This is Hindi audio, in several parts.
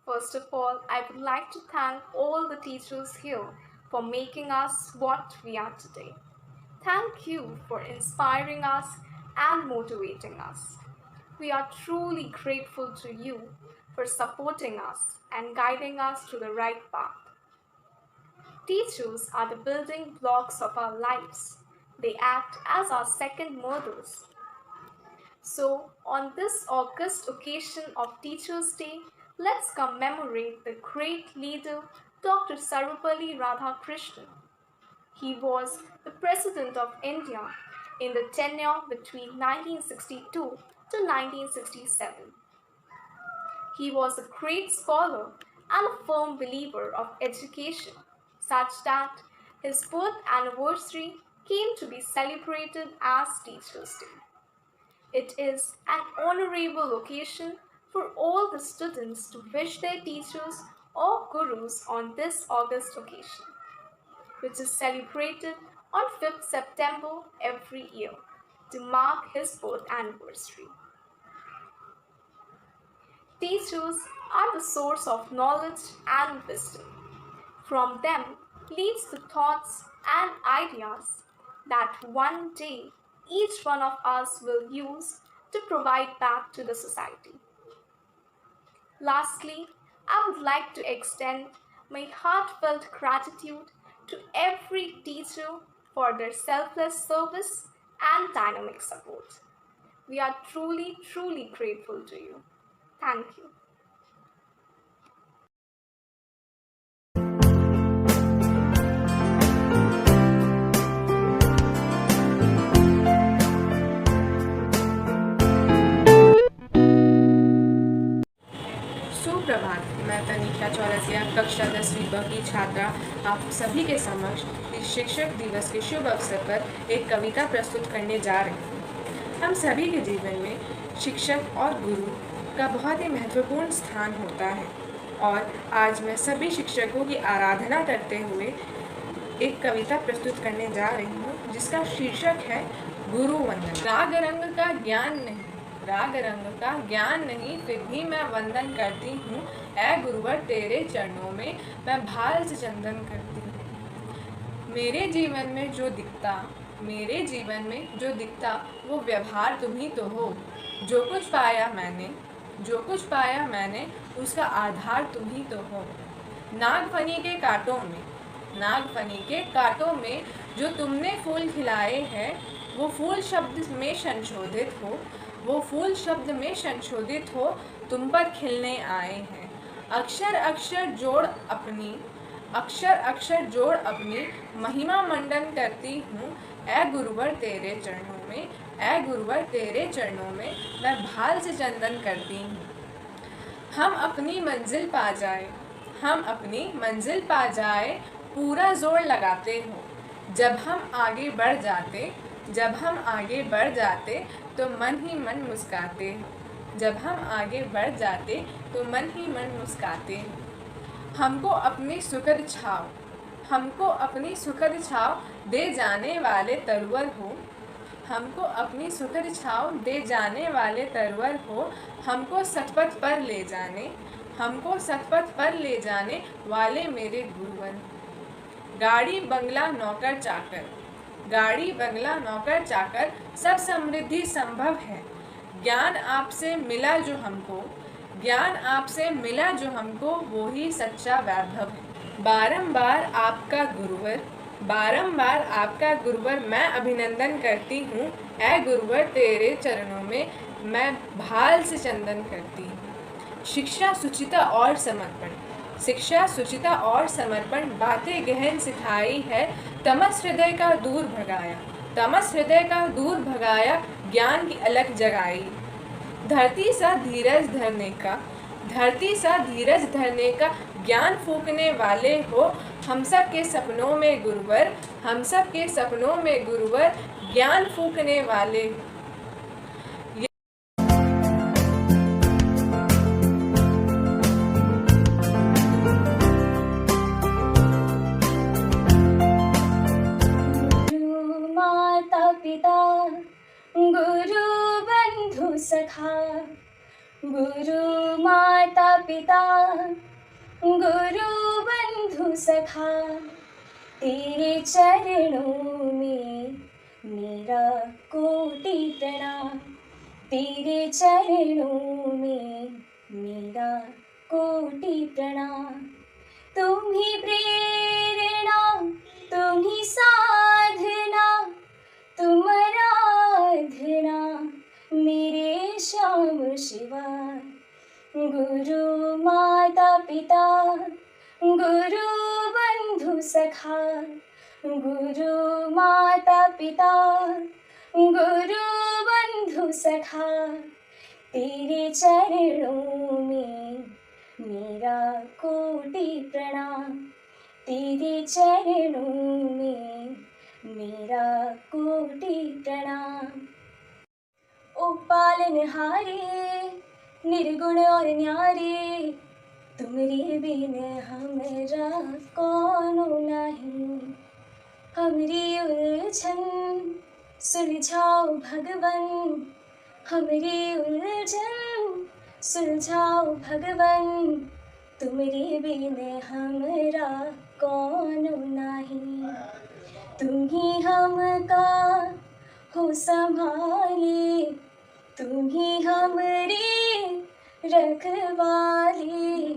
First of all, I would like to thank all the teachers here for making us what we are today. Thank you for inspiring us and motivating us. We are truly grateful to you for supporting us and guiding us to the right path. Teachers are the building blocks of our lives. They act as our second mothers. So, on this August occasion of Teachers' Day, let's commemorate the great leader Dr. Sarvepalli Radhakrishnan. He was the President of India in the tenure between 1962 to 1967. He was a great scholar and a firm believer of education, such that his birth anniversary came to be celebrated as Teachers' Day. It is an honorable occasion for all the students to wish their teachers or gurus on this August occasion, which is celebrated on 5th September every year to mark his birth anniversary. Teachers are the source of knowledge and wisdom. From them leads the thoughts and ideas that one day each one of us will use to provide back to the society. Lastly, I would like to extend my heartfelt gratitude to every teacher for their selfless service and dynamic support. We are truly grateful to you. Thank you. सुप्रभात। मैं तनिषा चौरसिया कक्षा 10वीं ब की छात्रा आप सभी के समक्ष इस शिक्षक दिवस के शुभ अवसर पर एक कविता प्रस्तुत करने जा रही हूँ। हम सभी के जीवन में शिक्षक और गुरु का बहुत ही महत्वपूर्ण स्थान होता है और आज मैं सभी शिक्षकों की आराधना करते हुए एक कविता प्रस्तुत करने जा रही हूँ जिसका शीर्षक है गुरु वंदन। राग रंग का ज्ञान नहीं, राग रंग का ज्ञान नहीं, फिर भी मैं वंदन करती हूँ। ऐ गुरुवर तेरे चरणों में मैं भाल से चंदन करती हूँ। मेरे जीवन में जो दिखता, मेरे जीवन में जो दिखता वो व्यवहार तुम ही तो हो। जो कुछ पाया मैंने, जो कुछ पाया मैंने, उसका आधार तुम ही तो हो। नागफनी के कांटों में, नागफनी के कांटों में जो तुमने फूल खिलाए हैं, वो फूल शब्द में संशोधित हो, वो फूल शब्द में संशोधित हो, तुम पर खिलने आए हैं। अक्षर अक्षर जोड़ अपनी, अक्षर अक्षर जोड़ अपनी महिमा मंडन करती हूँ। ऐ गुरुवर तेरे चरणों में, ऐ गुरुवर तेरे चरणों में मैं भाल से चंदन करती हूँ। हम अपनी मंजिल पा जाए, हम अपनी मंजिल पा जाए, पूरा जोर लगाते हो। जब हम आगे बढ़ जाते, जब हम आगे बढ़ जाते तो मन ही मन मुस्काते हो। जब हम आगे बढ़ जाते तो मन ही मन मुस्काते हो। हमको अपनी सुखद छाव, हमको अपनी सुखद छाव दे जाने वाले तरवर हो। हमको अपनी सुखद छाव दे जाने वाले तरवर हो। हमको सतपथ पर ले जाने, हमको सतपथ पर ले जाने वाले मेरे गुरुवर। गाड़ी बंगला नौकर चाकर, गाड़ी बंगला नौकर चाकर सब समृद्धि संभव है। ज्ञान आपसे मिला जो हमको, ज्ञान आपसे मिला जो हमको, वो ही सच्चा वैभव है। बारंबार आपका गुरुवर, बारंबार आपका गुरुवर मैं अभिनंदन करती हूँ। ऐ गुरुवर तेरे चरणों में मैं भाल से चंदन करती हूँ। शिक्षा सुचिता और समर्पण, शिक्षा सुचिता और समर्पण बातें गहन सिखाई है। तमस हृदय का दूर भगाया, तमस हृदय का दूर भगाया, ज्ञान की अलग जगाई। धरती सा धीरज धरने का, धरती सा धीरज धरने का ज्ञान फूकने वाले हो। हम सब के सपनों में गुरुवर, हम सब के सपनों में गुरुवर, ज्ञान फूकने वाले। पिता गुरु बंधु सखा, गुरु माता पिता गुरु बंधु सखा, तेरे चरणों में मेरा कोटि प्रणाम, तेरे चरणों में मेरा कोटि प्रणाम। तुम ही प्रेरणा, तुम ही साधना, तुम आराधना मेरे श्याम शिवा। गुरु माता पिता गुरु बंधु सखा, गुरु माता पिता गुरु बंधु सखा, तेरे चरणों में मेरा कोटि प्रणाम, तेरे चरणों में मेरा कोटि प्रणाम। ओ पालनहारे निर्गुण और न्यारे, तुमरे बिन हमरा कौनो नहीं। हमरी उलझन सुलझाओ भगवन, हमरी उलझन सुलझाओ भगवन, तुमरे बिन हमरा कौनो नहीं। तुम ही हमका हो संभाले, तुम ही हमरे रखवाले,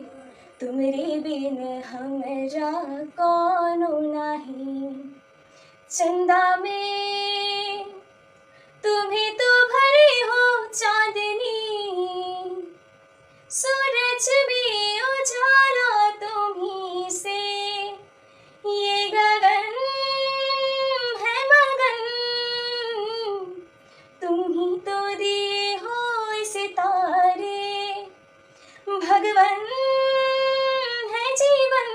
तुमरे बिन हमरा कौनो नहीं। चंदा में तुम्हें तो भरे हो चांदनी, सूरज में उजाला तुम्ही से, ये गगन है मगन, तुम ही तो दिए हो सितारे। भगवन है जीवन,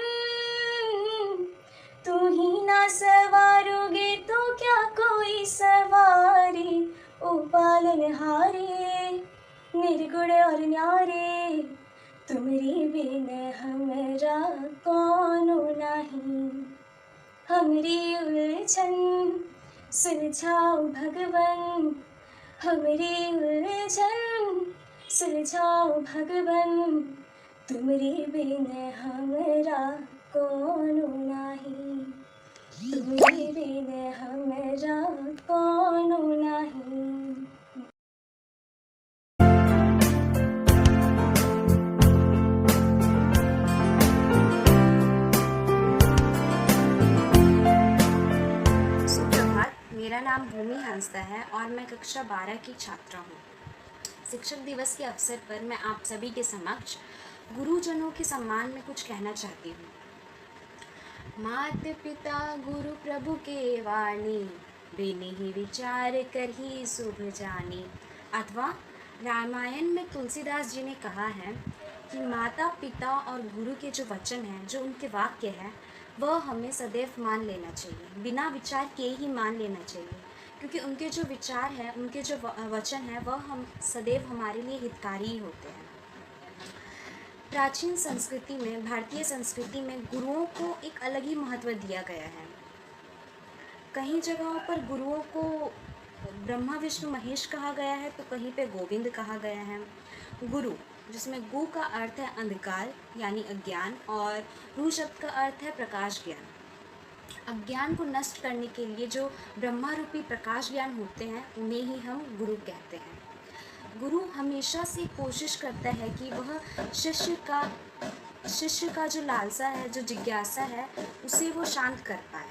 तू ही ना सवारोगे तो क्या कोई सवारी। ओ पालनहारे निर्गुण और न्यारे, तुमरे बिन हमरा कौनो नहीं। हमरी उलझन सुलझाओ भगवन, हमरी उलझन सुलझाओ भगवन, तुमरे बिन हमरा कौनो नहीं, तुमरे बिन हमरा कौनो नहीं। सुप्रभात, मेरा नाम भूमि हंसदा है और मैं कक्षा 12 की छात्रा हूँ। शिक्षक दिवस के अवसर पर मैं आप सभी के समक्ष गुरुजनों के सम्मान में कुछ कहना चाहती हूँ। मात पिता गुरु प्रभु के वाणी, बिनि ही विचार कर ही शुभ जानी। अथवा रामायण में तुलसीदास जी ने कहा है कि माता पिता और गुरु के जो वचन हैं, जो उनके वाक्य हैं, वह हमें सदैव मान लेना चाहिए, बिना विचार किए ही मान लेना चाहिए, क्योंकि उनके जो विचार हैं, उनके जो वचन हैं, वह हम सदैव हमारे लिए हितकारी ही होते हैं। प्राचीन संस्कृति में, भारतीय संस्कृति में गुरुओं को एक अलग ही महत्व दिया गया है। कहीं जगहों पर गुरुओं को ब्रह्मा विष्णु महेश कहा गया है, तो कहीं पे गोविंद कहा गया है। गुरु, जिसमें गु का अर्थ है अंधकार यानी अज्ञान, और रू शब्द का अर्थ है प्रकाश ज्ञान। अज्ञान को नष्ट करने के लिए जो ब्रह्मा रूपी प्रकाश ज्ञान होते हैं, उन्हें ही हम गुरु कहते हैं। गुरु हमेशा से कोशिश करता है कि वह शिष्य का जो लालसा है, जो जिज्ञासा है, उसे वो शांत कर पाए।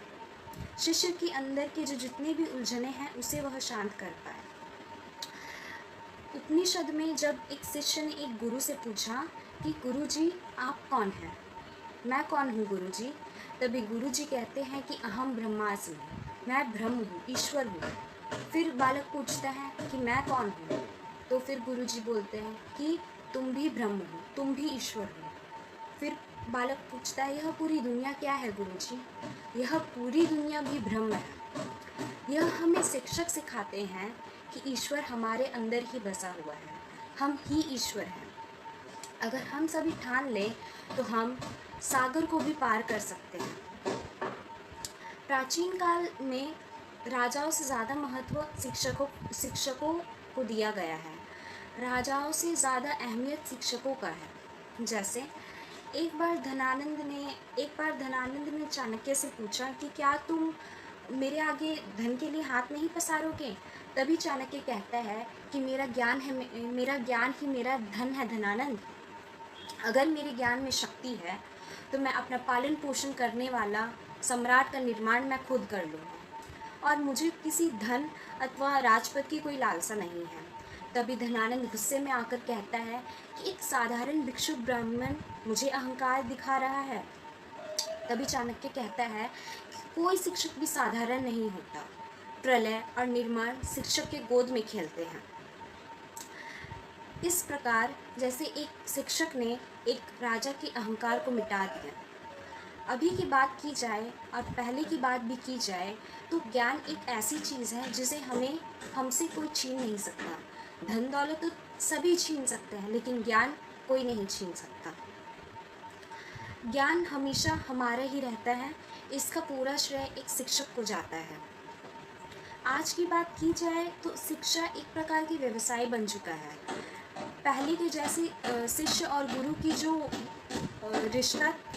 शिष्य के अंदर के जो जितने भी उलझने हैं, उसे वह शांत कर पाए। उपनिषद में जब एक शिष्य ने एक गुरु से पूछा कि गुरुजी आप कौन हैं, मैं कौन हूँ गुरुजी, तभी गुरुजी कहते हैं कि अहम ब्रह्मास्मि, मैं ब्रह्म हूँ, ईश्वर हूँ। फिर बालक पूछता है कि मैं कौन हूँ, तो फिर गुरुजी बोलते हैं कि तुम भी ब्रह्म हो, तुम भी ईश्वर हो। फिर बालक पूछता है यह पूरी दुनिया क्या है गुरुजी, यह पूरी दुनिया भी ब्रह्म है। यह हमें शिक्षक सिखाते हैं कि ईश्वर हमारे अंदर ही बसा हुआ है, हम ही ईश्वर हैं। अगर हम सभी ठान लें तो हम सागर को भी पार कर सकते हैं। प्राचीन काल में राजाओं से ज़्यादा महत्व शिक्षकों को दिया गया है। राजाओं से ज़्यादा अहमियत शिक्षकों का है। जैसे एक बार धनानंद ने चाणक्य से पूछा कि क्या तुम मेरे आगे धन के लिए हाथ नहीं पसारोगे? तभी चाणक्य कहता है कि मेरा ज्ञान ही मेरा धन है धनानंद। अगर मेरे ज्ञान में शक्ति है तो मैं अपना पालन पोषण करने वाला सम्राट का निर्माण मैं खुद कर लूँगा और मुझे किसी धन अथवा राजपद की कोई लालसा नहीं है। तभी धनानंद गुस्से में आकर कहता है कि एक साधारण भिक्षु ब्राह्मण मुझे अहंकार दिखा रहा है। तभी चाणक्य कहता है कि कोई शिक्षक भी साधारण नहीं होता। प्रलय और निर्माण शिक्षक के गोद में खेलते हैं। इस प्रकार जैसे एक शिक्षक ने एक राजा के अहंकार को मिटा दिया। अभी की बात की जाए और पहले की बात भी की जाए तो ज्ञान एक ऐसी चीज़ है जिसे हमसे कोई छीन नहीं सकता। धन दौलत तो सभी छीन सकते हैं लेकिन ज्ञान कोई नहीं छीन सकता। ज्ञान हमेशा हमारा ही रहता है। इसका पूरा श्रेय एक शिक्षक को जाता है। आज की बात की जाए तो शिक्षा एक प्रकार की व्यवसाय बन चुका है। पहले के जैसे शिष्य और गुरु की जो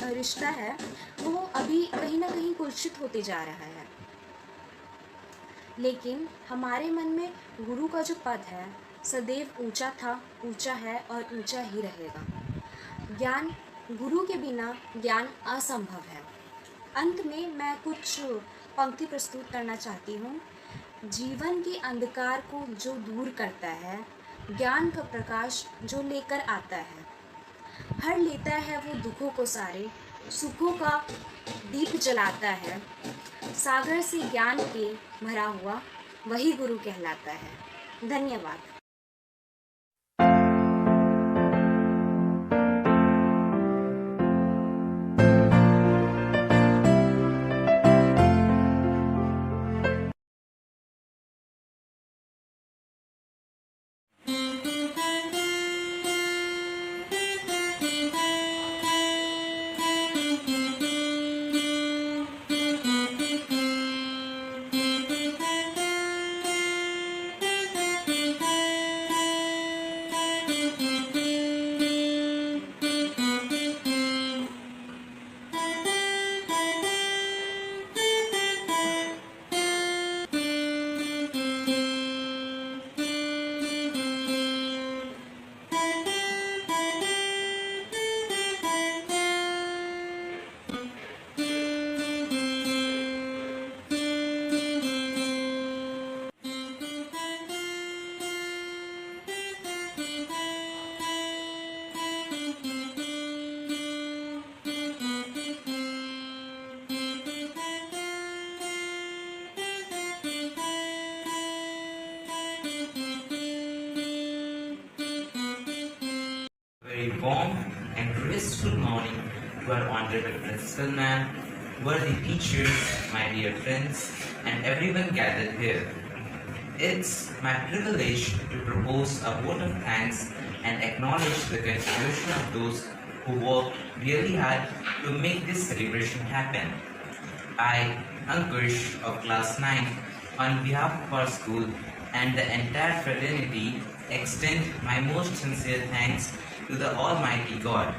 रिश्ता है वो अभी कहीं ना कहीं कुलसित होते जा रहा है। लेकिन हमारे मन में गुरु का जो पद है सदैव ऊंचा था, ऊंचा है और ऊंचा ही रहेगा। गुरु के बिना ज्ञान असंभव है। अंत में मैं कुछ पंक्ति प्रस्तुत करना चाहती हूँ। जीवन के अंधकार को जो दूर करता है, ज्ञान का प्रकाश जो लेकर आता है, हर लेता है वो दुखों को सारे, सुखों का दीप जलाता है। सागर से ज्ञान के भरा हुआ वही गुरु कहलाता है। धन्यवाद। Very warm and graceful morning to our honorable principal ma'am, worthy teachers, my dear friends, and everyone gathered here. It's my privilege to propose a vote of thanks and acknowledge the contribution of those who worked really hard to make this celebration happen. I, Ankush of class 9, on behalf of our school and the entire fraternity, extend my most sincere thanks to the Almighty God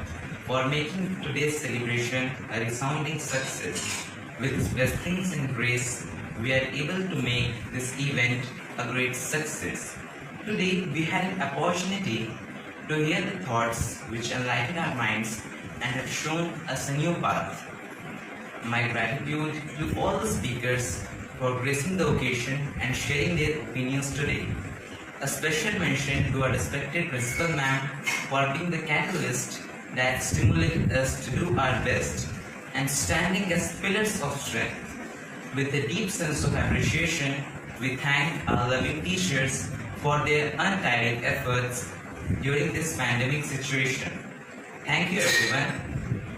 for making today's celebration a resounding success. With His blessings and grace, we are able to make this event a great success. Today, we had an opportunity to hear the thoughts which enlightened our minds and have shown us a new path. My gratitude to all the speakers for gracing the occasion and sharing their opinions today. A special mention to our respected principal ma'am for being the catalyst that stimulated us to do our best and standing as pillars of strength. With a deep sense of appreciation, we thank our loving teachers for their untiring efforts during this pandemic situation. Thank you everyone.